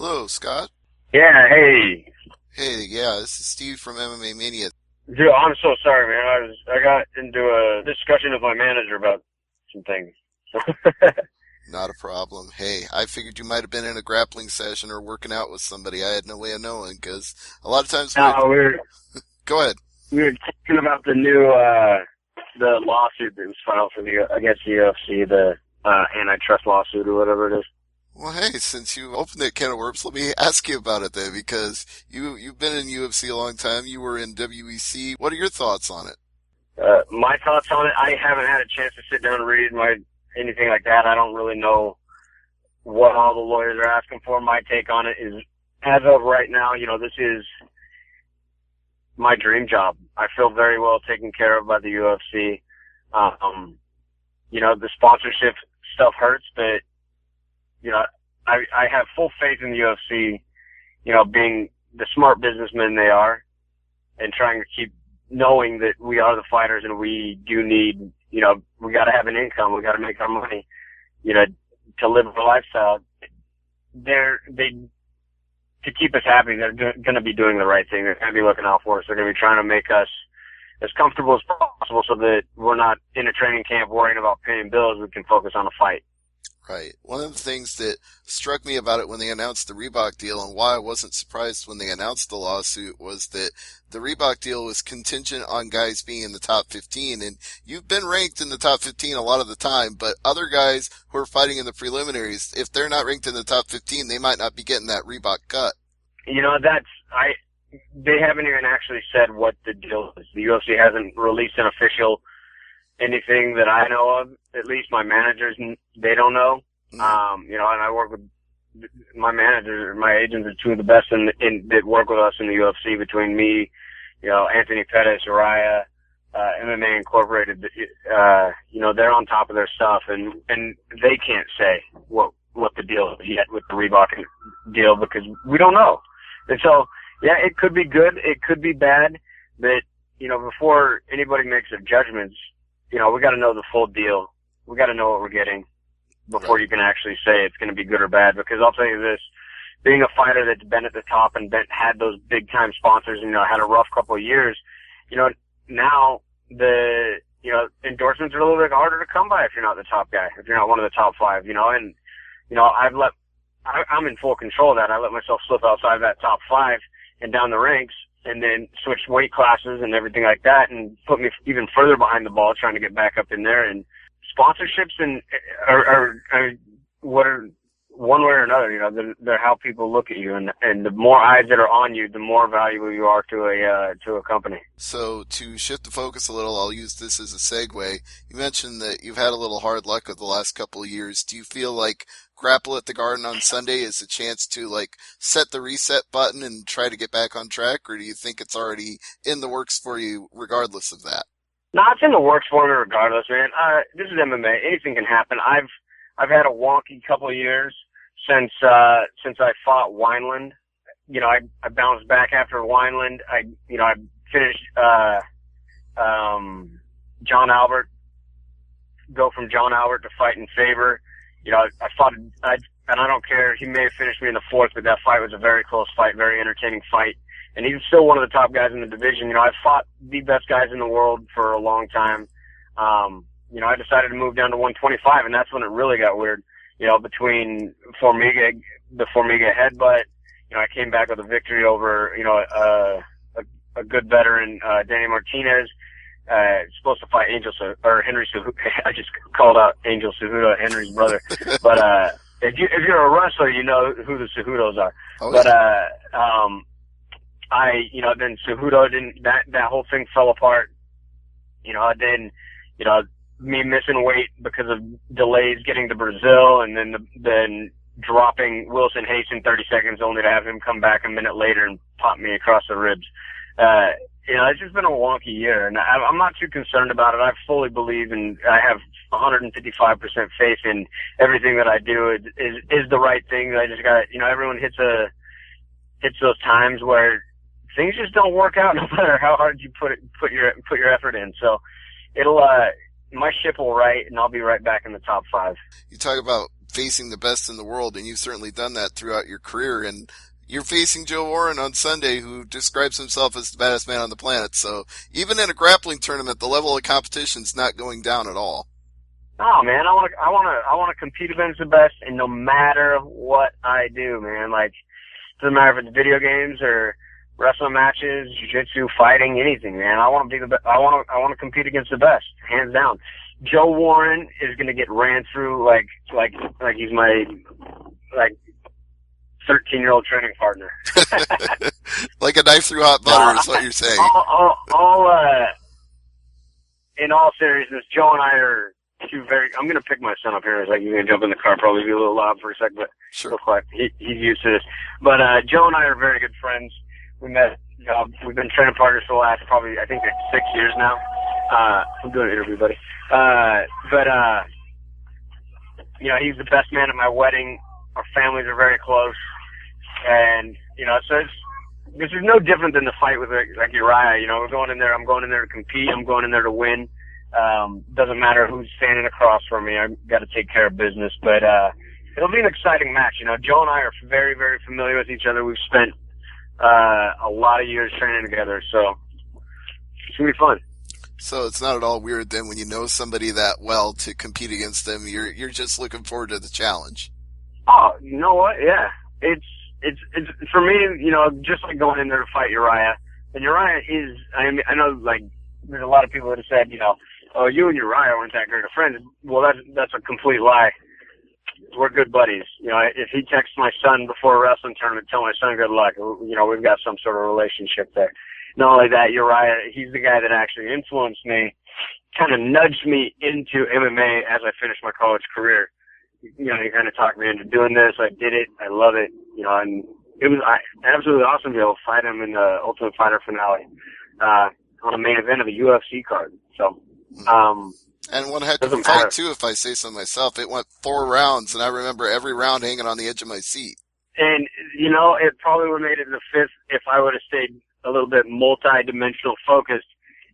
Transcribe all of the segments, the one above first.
Hello, Scott. Yeah, hey. Hey, yeah, this is Steve from MMA Mania. Dude, I'm so sorry, man. I got into a discussion with my manager about some things. Not a problem. Hey, I figured you might have been in a grappling session or working out with somebody. I had no way of knowing, because a lot of times... Go ahead. We were talking about the new, the lawsuit that was filed for against the UFC, the antitrust lawsuit or whatever it is. Well, hey, since you opened that can of worms, let me ask you about it then, because you've been in UFC a long time. You were in WEC. What are your thoughts on it? My thoughts on it, I haven't had a chance to sit down and read anything like that. I don't really know what all the lawyers are asking for. My take on it is, as of right now, this is my dream job. I feel very well taken care of by the UFC. The sponsorship stuff hurts, but I have full faith in the UFC, being the smart businessmen they are, and trying to keep knowing that we are the fighters and we do need, we got to have an income, we got to make our money, to live a lifestyle. To keep us happy, they're going to be doing the right thing. They're going to be looking out for us. They're going to be trying to make us as comfortable as possible so that we're not in a training camp worrying about paying bills. We can focus on a fight. Right. One of the things that struck me about it when they announced the Reebok deal, and why I wasn't surprised when they announced the lawsuit, was that the Reebok deal was contingent on guys being in the top 15, and you've been ranked in the top 15 a lot of the time, but other guys who are fighting in the preliminaries, if they're not ranked in the top 15, they might not be getting that Reebok cut. They haven't even actually said what the deal is. The UFC hasn't released an official anything that I know of. At least my managers, they don't know. And I work with my managers, my agents are two of the best that work with us in the UFC, between me, Anthony Pettis, Uriah, MMA Incorporated. They're on top of their stuff, and they can't say what the deal is yet with the Reebok deal, because we don't know. And so, yeah, it could be good, it could be bad, but, before anybody makes their judgments, we got to know the full deal. We got to know what we're getting before you can actually say it's going to be good or bad. Because I'll tell you this, being a fighter that's been at the top and had those big time sponsors, and, had a rough couple of years, now the, endorsements are a little bit harder to come by if you're not the top guy, if you're not one of the top five, and, I'm in full control of that. I let myself slip outside that top five and down the ranks, and then switch weight classes and everything like that, and put me even further behind the ball trying to get back up in there. And sponsorships are what are one way or another, they're how people look at you, and the more eyes that are on you, the more valuable you are to a company. So to shift the focus a little, I'll use this as a segue. You mentioned that you've had a little hard luck with the last couple of years. Do you feel like Grapple at the Garden on Sunday is a chance to set the reset button and try to get back on track, or do you think it's already in the works for you regardless of that? No, it's in the works for me regardless, man. This is MMA. Anything can happen. I've had a wonky couple of years since I fought Wineland. I bounced back after Wineland. I finished John Albert, go from John Albert to fighting Faber. I fought, and I don't care, he may have finished me in the fourth, but that fight was a very close fight, very entertaining fight. And he's still one of the top guys in the division. I've fought the best guys in the world for a long time. I decided to move down to 125, and that's when it really got weird. Between the Formiga headbutt, I came back with a victory over, a good veteran, Danny Martinez. Supposed to fight Henry Cejudo. I just called out Angel Cejudo, Henry's brother. But, if you're a wrestler, you know who the Cejudos are. Oh, but, then Cejudo that whole thing fell apart. Then, me missing weight because of delays getting to Brazil, and then dropping Wilson Hayes in 30 seconds only to have him come back a minute later and pop me across the ribs. It's just been a wonky year, and I'm not too concerned about it. I fully believe, and I have 155% faith in everything that I do is the right thing. I just got, everyone hits those times where things just don't work out no matter how hard you put your effort in. So my ship will right, and I'll be right back in the top five. You talk about facing the best in the world, and you've certainly done that throughout your career. And you're facing Joe Warren on Sunday, who describes himself as the baddest man on the planet. So even in a grappling tournament, the level of competition's not going down at all. Oh man, I want to compete against the best, and no matter what I do, man, like, doesn't matter if it's video games or wrestling matches, jiu-jitsu, fighting, anything, man. I want to be the best. I want to compete against the best, hands down. Joe Warren is gonna get ran through like he's my 13-year-old training partner. Like a knife through hot butter is what you're saying. In all seriousness, Joe and I are two very. I'm gonna pick my son up here. It's like you're gonna jump in the car, probably be a little loud for a sec, but sure. Real quick. He's used to this. But Joe and I are very good friends. We met. We've been training partners for the last probably, I think, 6 years now. I'm doing an interview, buddy. He's the best man at my wedding. Our families are very close, and so this is no different than the fight with like Uriah. We're going in there. I'm going in there to compete. I'm going in there to win. Doesn't matter who's standing across from me. I've got to take care of business. But it'll be an exciting match. Joe and I are very, very familiar with each other. We've spent a lot of years training together, so it's gonna be fun. So it's not at all weird then when you know somebody that well to compete against them. You're just looking forward to the challenge. Oh, you know what? Yeah, it's for me. Just like going in there to fight Uriah, and Uriah is. I know, like, there's a lot of people that have said, oh, you and Uriah weren't that great of friends. Well, that's a complete lie. We're good buddies. If he texts my son before a wrestling tournament, tell my son good luck. We've got some sort of relationship there. Not only that, Uriah, he's the guy that actually influenced me, kind of nudged me into MMA as I finished my college career. He kind of talked me into doing this. I did it. I love it. And it was absolutely awesome to be able to fight him in the Ultimate Fighter finale, on a main event of a UFC card. So, and one heck of a fight too, if I say so myself. It went 4 rounds, and I remember every round hanging on the edge of my seat. And, it probably would have made it the 5th if I would have stayed a little bit multi-dimensional focused.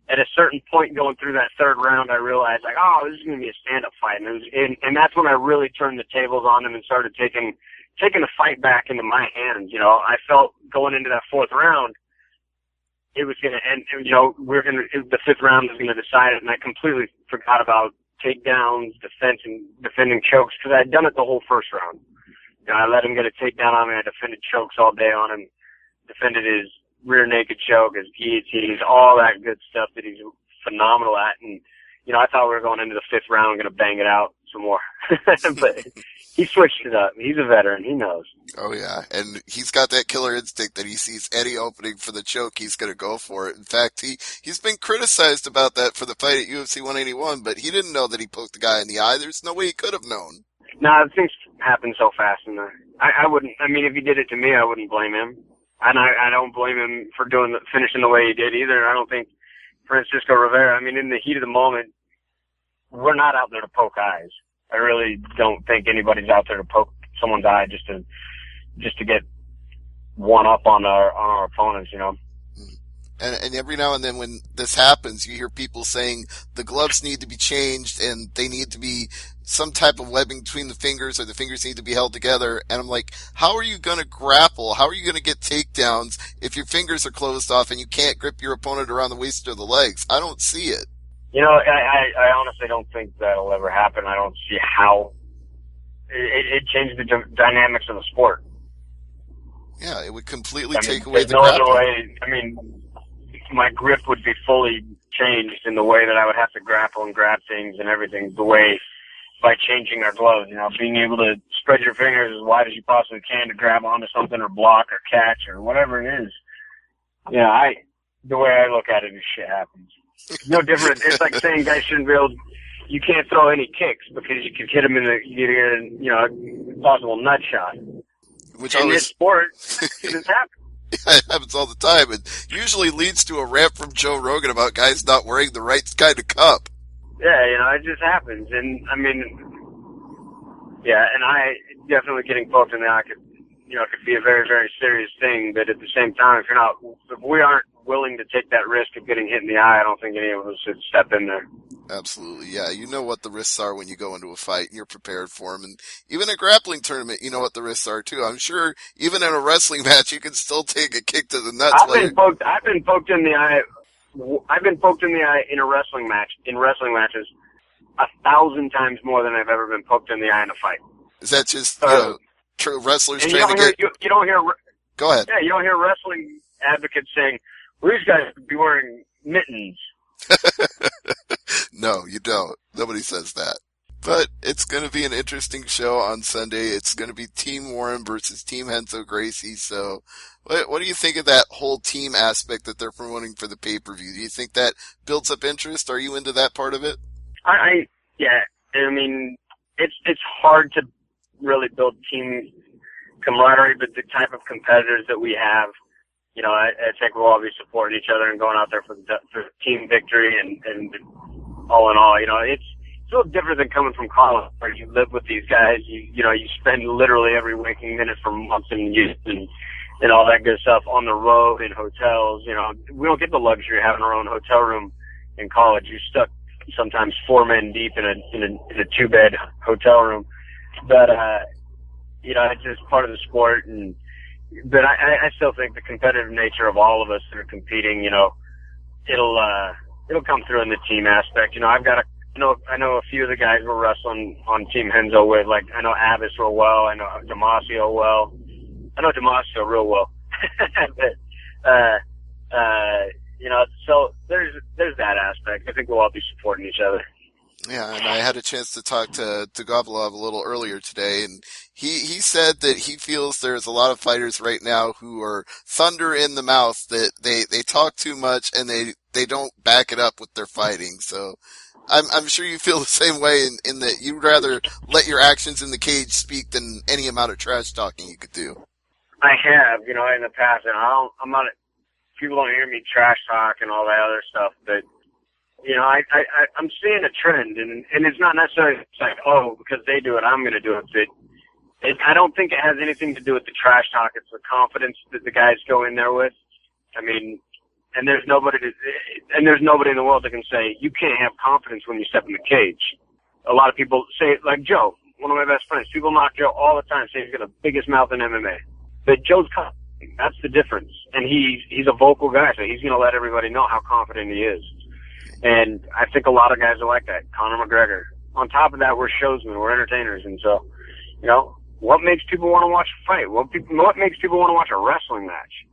At a certain point going through that 3rd round, I realized, like, oh, this is going to be a stand-up fight. And that's when I really turned the tables on him and started taking the fight back into my hands. I felt going into that 4th round, it was going to end, the 5th round was going to decide it, and I completely forgot about takedowns, defending chokes, because I had done it the whole 1st round. I let him get a takedown on me. I defended chokes all day on him, defended his rear naked choke, his guillotines, all that good stuff that he's phenomenal at. And, I thought we were going into the 5th round, going to bang it out some more. But he switched it up. He's a veteran. He knows. Oh, yeah. And he's got that killer instinct that he sees any opening for the choke, he's going to go for it. In fact, he's been criticized about that for the fight at UFC 181, but he didn't know that he poked the guy in the eye. There's no way he could have known. No, things happen so fast. And I wouldn't, if he did it to me, I wouldn't blame him. And I don't blame him for finishing the way he did either. I don't think Francisco Rivera, in the heat of the moment, we're not out there to poke eyes. I really don't think anybody's out there to poke someone's eye just to get one up on our opponents, And every now and then when this happens, you hear people saying the gloves need to be changed and they need to be some type of webbing between the fingers, or the fingers need to be held together. And I'm like, how are you going to grapple? How are you going to get takedowns if your fingers are closed off and you can't grip your opponent around the waist or the legs? I don't see it. I honestly don't think that'll ever happen. I don't see how it changed the dynamics of the sport. Yeah, it would completely take away the no grappling. other way. My grip would be fully changed in the way that I would have to grapple and grab things and everything, by changing our gloves, being able to spread your fingers as wide as you possibly can to grab onto something or block or catch or whatever it is. The way I look at it is shit happens. It's no different. It's like saying guys shouldn't be able, you can't throw any kicks because you could hit them in the possible nut shot. In this sport, it happens. It happens all the time, and usually leads to a rant from Joe Rogan about guys not wearing the right kind of cup. Yeah, it just happens. And, and I definitely getting poked in the eye could be a very, very serious thing, but at the same time, if we aren't willing to take that risk of getting hit in the eye, I don't think any of us should step in there. Absolutely, yeah. You know what the risks are when you go into a fight, and you're prepared for them. And even a grappling tournament, you know what the risks are too. I'm sure even in a wrestling match, you can still take a kick to the nuts I've while been you're. poked. I've been poked in the eye. I've been poked in the eye in a wrestling match. In wrestling matches, 1,000 times more than I've ever been poked in the eye in a fight. Is that just Uh, wrestlers and you trying to don't hear get? you don't hear Go ahead. yeah you don't hear wrestling advocates saying, well, these guys should be wearing mittens. No, you don't. Nobody says that. But it's going to be an interesting show on Sunday. It's going to be Team Warren versus Team Henzo Gracie. So, what do you think of that whole team aspect that they're promoting for the pay-per-view? Do you think that builds up interest? Are you into that part of it? Yeah. I mean, it's hard to really build team camaraderie, but the type of competitors that we have, you know, I think we'll all be supporting each other and going out there for team victory and all in all, you know, it's a little different than coming from college where you live with these guys. You know, you spend literally every waking minute for months and years and all that good stuff on the road in hotels. You know, we don't get the luxury of having our own hotel room in college. You're stuck sometimes 4 men deep in a 2-bed hotel room. But, you know, it's just part of the sport. But I still think the competitive nature of all of us that are competing, you know, it'll come through in the team aspect. You know, I know a few of the guys we're wrestling on Team Henzo with, like, I know Abbas real well, I know Damasio well. I know Damasio real well. But, you know, so there's that aspect. I think we'll all be supporting each other. Yeah, and I had a chance to talk to Gobolov a little earlier today, and he said that he feels there's a lot of fighters right now who are thunder in the mouth, that they talk too much and they don't back it up with their fighting. So I'm sure you feel the same way in that you'd rather let your actions in the cage speak than any amount of trash talking you could do. I have, you know, in the past, and people don't hear me trash talk and all that other stuff, but you know, I'm seeing a trend, and it's not necessarily like, oh, because they do it, I'm going to do it. But I don't think it has anything to do with the trash talk. It's the confidence that the guys go in there with. I mean, and there's nobody in the world that can say you can't have confidence when you step in the cage. A lot of people say, like Joe, one of my best friends. People mock Joe all the time, say he's got the biggest mouth in MMA. But Joe's confident. That's the difference. And he's a vocal guy, so he's going to let everybody know how confident he is. And I think a lot of guys are like that. Conor McGregor. On top of that, we're showsmen, we're entertainers, and so, you know, what makes people want to watch a fight? What makes people want to watch a wrestling match?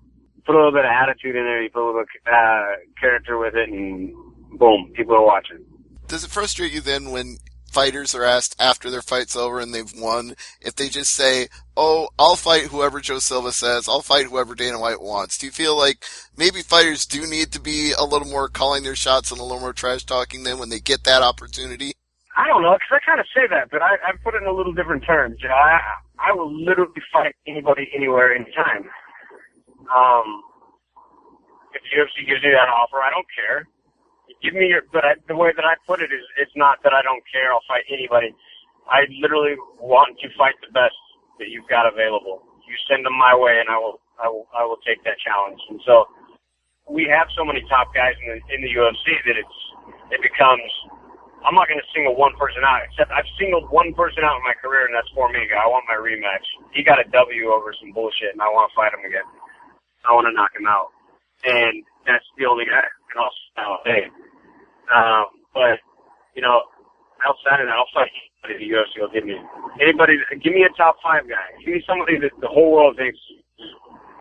Put a little bit of attitude in there, you put a little bit of character with it, and boom, people are watching. Does it frustrate you then when fighters are asked after their fight's over and they've won, if they just say, oh, I'll fight whoever Joe Silva says, I'll fight whoever Dana White wants? Do you feel like maybe fighters do need to be a little more calling their shots and a little more trash talking then when they get that opportunity? I don't know, because I kind of say that, but I put it in a little different terms. You know, I will literally fight anybody, anywhere, anytime. If the UFC gives me that offer, I don't care. Give me the way that I put it is, it's not that I don't care, I'll fight anybody. I literally want to fight the best that you've got available. You send them my way and I will take that challenge. And so we have so many top guys in the UFC that it becomes, I'm not going to single one person out, except I've singled one person out in my career, and that's Formiga. I want my rematch. He got a W over some bullshit and I want to fight him again. I want to knock him out. And that's the only guy that I'll say. But, you know, outside of that, I'll fight anybody the UFC will give me. Give me a top 5 guy. Give me somebody that the whole world thinks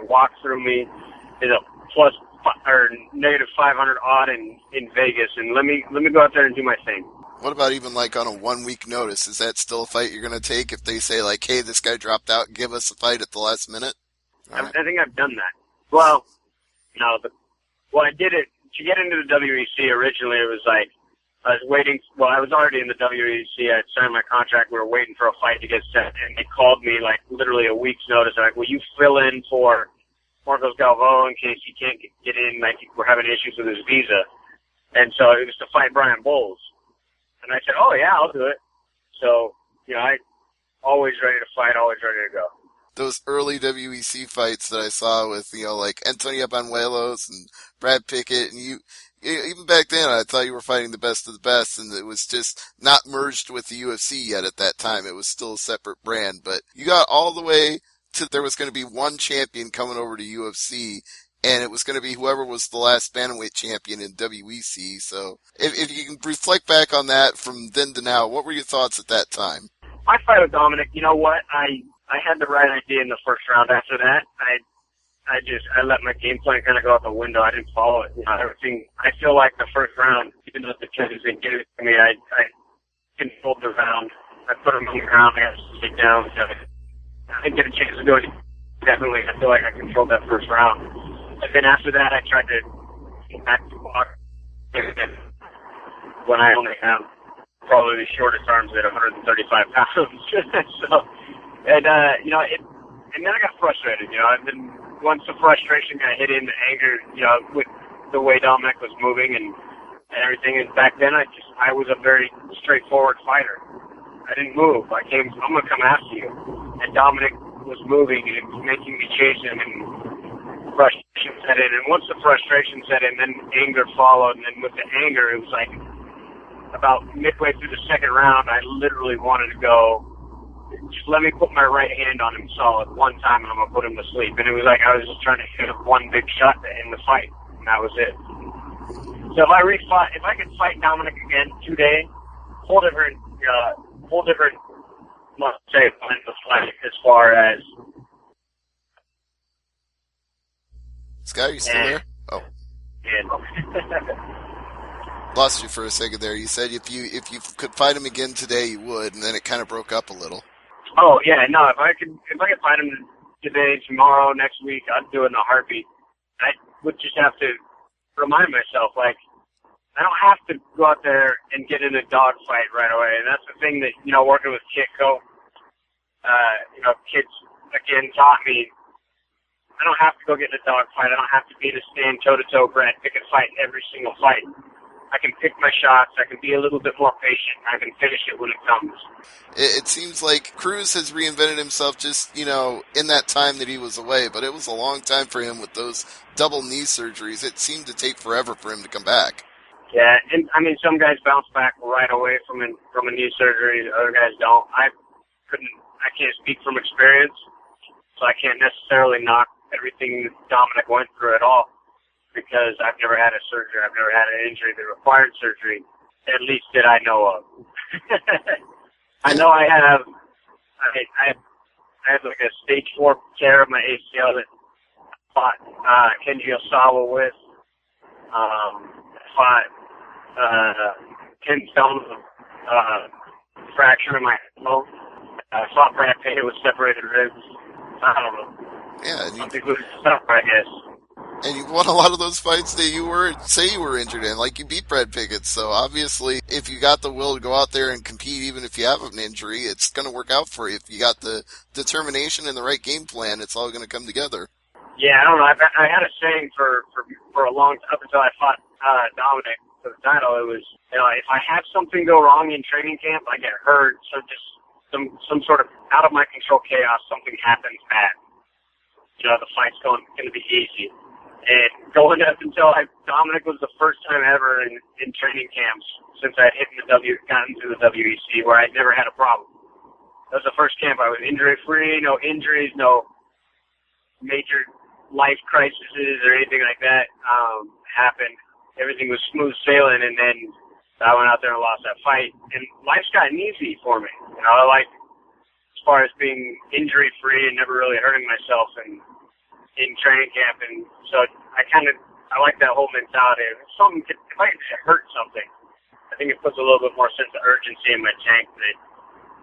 walks through me, is a plus or negative 500 odd in Vegas, and let me go out there and do my thing. What about even like on a 1 week notice? Is that still a fight you're going to take if they say like, hey, this guy dropped out, give us a fight at the last minute? Right. I think I've done that. Well, you know, I did it to get into the WEC. Originally, it was like I was waiting. Well, I was already in the WEC. I had signed my contract. We were waiting for a fight to get set, and they called me like literally a week's notice. They're like, will you fill in for Marcos Galvo in case he can't get in? Like, we're having issues with his visa. And so it was to fight Brian Bowles. And I said, oh yeah, I'll do it. So, you know, I always ready to fight, always ready to go. Those early WEC fights that I saw with, you know, like Antonio Banuelos and Brad Pickett, and Even back then, I thought you were fighting the best of the best, and it was just not merged with the UFC yet at that time. It was still a separate brand, but you got all the way to there was going to be one champion coming over to UFC, and it was going to be whoever was the last bantamweight champion in WEC. So if you can reflect back on that from then to now, what were your thoughts at that time? My fight with Dominic, you know what? I had the right idea in the first round. After that, I let my game plan kind of go out the window. I didn't follow it. You know, everything. I feel like the first round, even though the judges didn't give it to me, I controlled the round. I put him on the ground. I got to sit down. I didn't get a chance to do it. Definitely, I feel like I controlled that first round. And then after that, I tried to get back to box when I only have probably the shortest arms at 135 pounds. So, and you know, and then I got frustrated. You know, and then once the frustration got hit in, the anger, you know, with the way Dominic was moving and everything. And back then, I was a very straightforward fighter. I didn't move. I'm gonna come after you. And Dominic was moving and it was making me chase him, and frustration set in. And once the frustration set in, then anger followed. And then with the anger, it was like about midway through the second round, I literally wanted to go, just let me put my right hand on him solid one time and I'm going to put him to sleep. And it was like I was just trying to hit one big shot to end the fight. And that was it. So if I could fight Dominic again today, whole different, must say, plan to fight as far as. Scott, are you still there? Oh. Lost you for a second there. You said if you could fight him again today, you would, and then it kind of broke up a little. Oh yeah, no. If I could fight him today, tomorrow, next week, I'd do it in a heartbeat. I would just have to remind myself, like, I don't have to go out there and get in a dog fight right away. And that's the thing that, you know, working with Kitco, you know, kids again taught me. I don't have to go get in a dog fight. I don't have to be in a stand toe-to-toe Brad Pickett fight every single fight. I can pick my shots. I can be a little bit more patient. I can finish it when it comes. It seems like Cruz has reinvented himself just, you know, in that time that he was away, but it was a long time for him with those double knee surgeries. It seemed to take forever for him to come back. Yeah, and I mean, some guys bounce back right away from a knee surgery. Other guys don't. I can't speak from experience, so I can't necessarily knock everything Dominic went through at all, because I've never had a surgery. I've never had an injury that required surgery, at least that I know of. I know I have like a stage 4 tear of my ACL that I fought Kenji Osawa with. Fought 10 stones of fracture in my elbow. Fought Brad Pitt with separated ribs. I don't know. Yeah, and something good stuff, I guess. And you won a lot of those fights that you were injured in, like you beat Brad Pickett. So obviously, if you got the will to go out there and compete, even if you have an injury, it's going to work out for you. If you got the determination and the right game plan, it's all going to come together. Yeah, I don't know. I had a saying for a long time, up until I fought Dominic for the title. It was, you know, if I have something go wrong in training camp, I get hurt, so just some sort of out of my control chaos, something happens bad. You know, the fight's going to be easy. And going up until Dominic was the first time ever in training camps since I had gotten to the WEC where I'd never had a problem. That was the first camp I was injury-free, no injuries, no major life crises or anything like that happened. Everything was smooth sailing, and then I went out there and lost that fight. And life's gotten easy for me. You know, like, as far as being injury-free and never really hurting myself in training camp. And so I like that whole mentality. If I can hurt something, I think it puts a little bit more sense of urgency in my tank that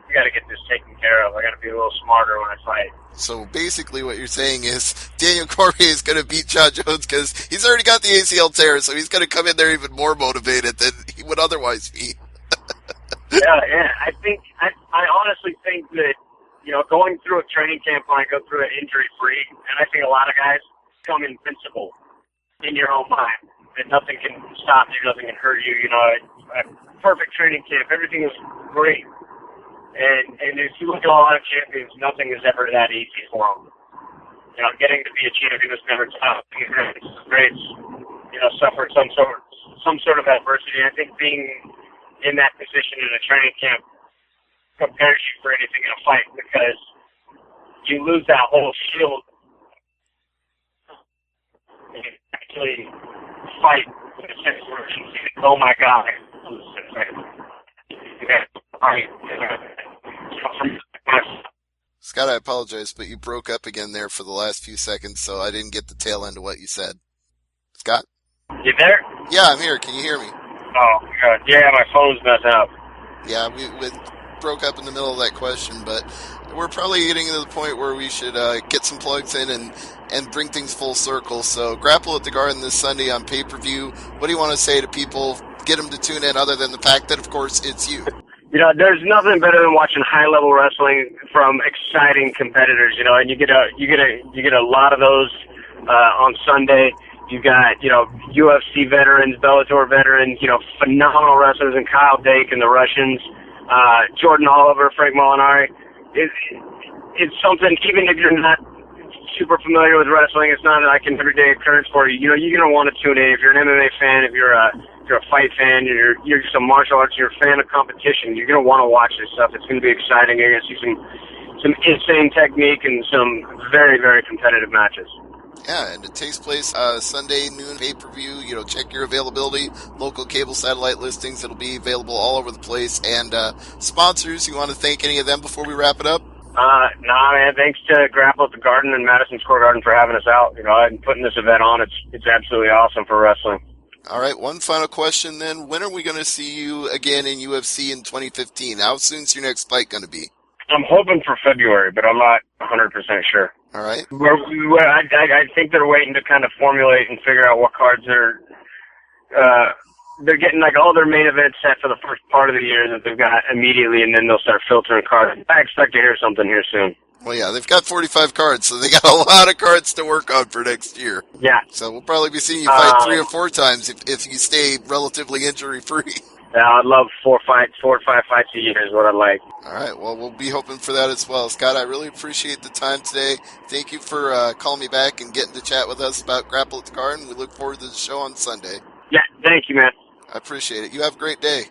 I got to get this taken care of. I got to be a little smarter when I fight. So basically what you're saying is Daniel Cormier is going to beat John Jones because he's already got the ACL tear, so he's going to come in there even more motivated than he would otherwise be. Yeah. I honestly think that, you know, going through a training camp when I go through it injury-free, and I think a lot of guys come invincible in your own mind, that nothing can stop you, nothing can hurt you. You know, a perfect training camp, everything was great. And if you look at a lot of champions, nothing is ever that easy for them. You know, getting to be a champion is never tough. Greats, you know, suffered some sort some sort of adversity. I think being in that position in a training camp prepares you for anything in a fight, because you lose that whole shield and you actually fight in a sense where you think, oh my God, Scott, I apologize, but you broke up again there for the last few seconds, so I didn't get the tail end of what you said. Scott? You there? Yeah, I'm here. Can you hear me? Oh, God. Yeah, my phone's messing up. Yeah, we broke up in the middle of that question, but we're probably getting to the point where we should get some plugs in and bring things full circle. So, Grapple at the Garden this Sunday on pay-per-view. What do you want to say to people? Get them to tune in, other than the fact that, of course, it's you. You know, there's nothing better than watching high-level wrestling from exciting competitors. You know, and you get a lot of those on Sunday. You got, you know, UFC veterans, Bellator veterans, you know, phenomenal wrestlers, and Kyle Dake and the Russians, Jordan Oliver, Frank Molinari. It's something, even if you're not super familiar with wrestling, it's not like an everyday occurrence for you. You know, you're going to want to tune in. If you're an MMA fan, if you're a fight fan, you're just a martial arts, you're a fan of competition, you're going to want to watch this stuff. It's going to be exciting. You're going to see some insane technique and some very, very competitive matches. Yeah, and it takes place Sunday noon pay-per-view. You know, check your availability. Local cable satellite listings. It'll be available all over the place. And sponsors, you want to thank any of them before we wrap it up? Nah, man. Thanks to Grapple at the Garden and Madison Square Garden for having us out. You know, and putting this event on. It's absolutely awesome for wrestling. All right, one final question then. When are we going to see you again in UFC in 2015? How soon's your next fight going to be? I'm hoping for February, but I'm not 100% sure. All right. I think they're waiting to kind of formulate and figure out what cards they're getting, like, all their main events set for the first part of the year that they've got immediately, and then they'll start filtering cards. I expect to hear something here soon. Well, yeah, they've got 45 cards, so they got a lot of cards to work on for next year. Yeah. So we'll probably be seeing you fight 3 or 4 times if you stay relatively injury-free. Yeah, I'd love 4 or 5 fights a year is what I'd like. All right, well, we'll be hoping for that as well. Scott, I really appreciate the time today. Thank you for calling me back and getting to chat with us about Grapple at the Garden. We look forward to the show on Sunday. Yeah, thank you, man. I appreciate it. You have a great day.